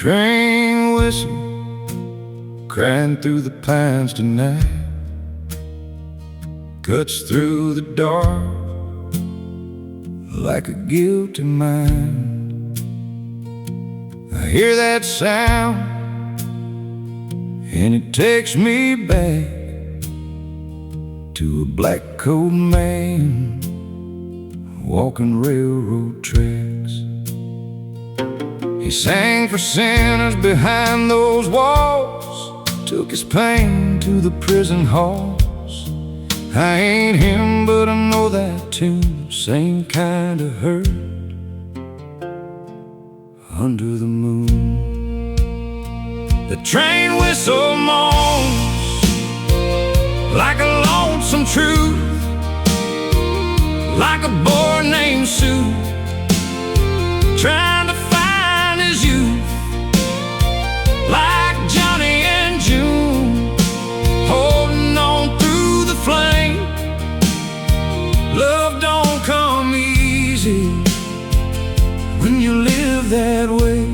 Train whistle crying through the pines tonight, cuts through the dark like a guilty mind. I hear that sound and it takes me back to a black coat man walking railroad tracks. He sang for sinners behind those walls, took his pain to the prison halls. I ain't him, but I know that tune, same kind of hurt under the moon. The train whistle moans like a lonesome truth, like a boy named Sue trying to find his youth, like Johnny and June holding on through the flame. Love don't come easy when you live that way.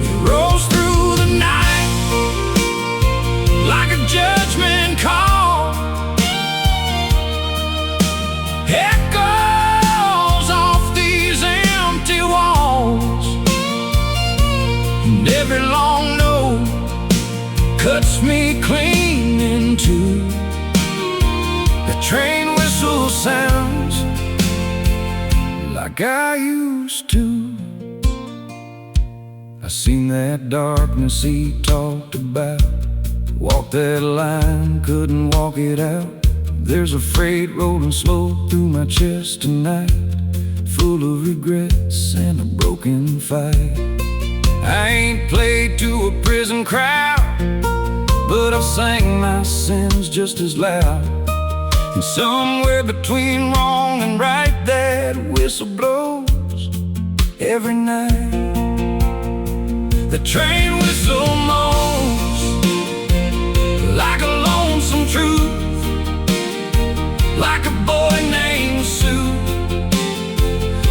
It rolls through the night like a judgment call, echoes off these empty walls, and every long note cuts me clean in two. The train whistle sounds like I used to. I seen that darkness he talked about, walked that line, couldn't walk it out. There's a freight rolling slow through my chest tonight, full of regrets and a broken fight. I ain't played to a prison crowd, but I've sang my sins just as loud. And somewhere between wrong and right, that whistle blows every night. The train whistle moans like a lonesome truth, like a boy named Sue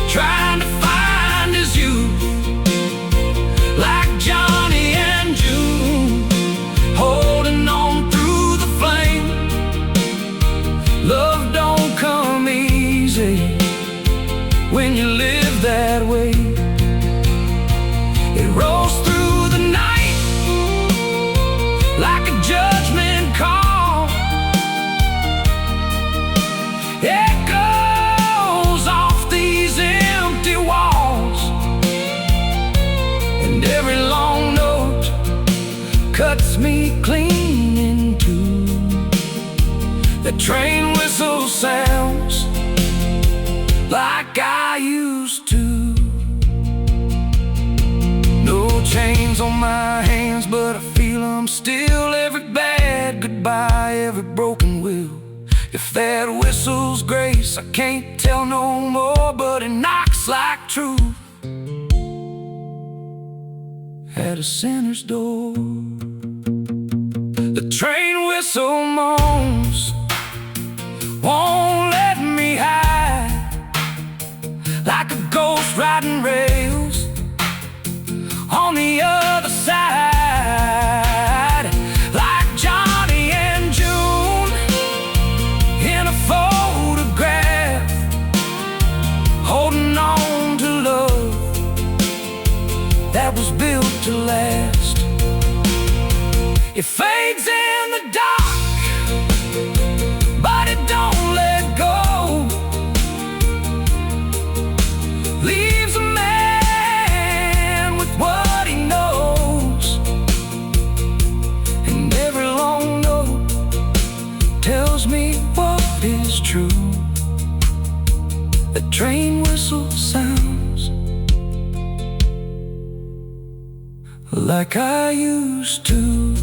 trying to find his youth, like Johnny and June holding on through the flame. Love don't come easy when you live that way. It rolls through the night like a judgment call, echoes off these empty walls, and every long note cuts me clean in two. The train whistle sounds like I used to. No chains on my hands, but I feel them still. Every bad goodbye, every broken will. If that whistle's grace, I can't tell no more, but it knocks like truth at a sinner's door. The train whistle moans, won't let me hide, like a ghost riding rails on the other side, like Johnny and June in a photograph, holding on to love that was built to last. It fades in the dark, but it don't let go. Leaves a man with what he knows, and every long note tells me what is true. The train whistle sounds like I used to.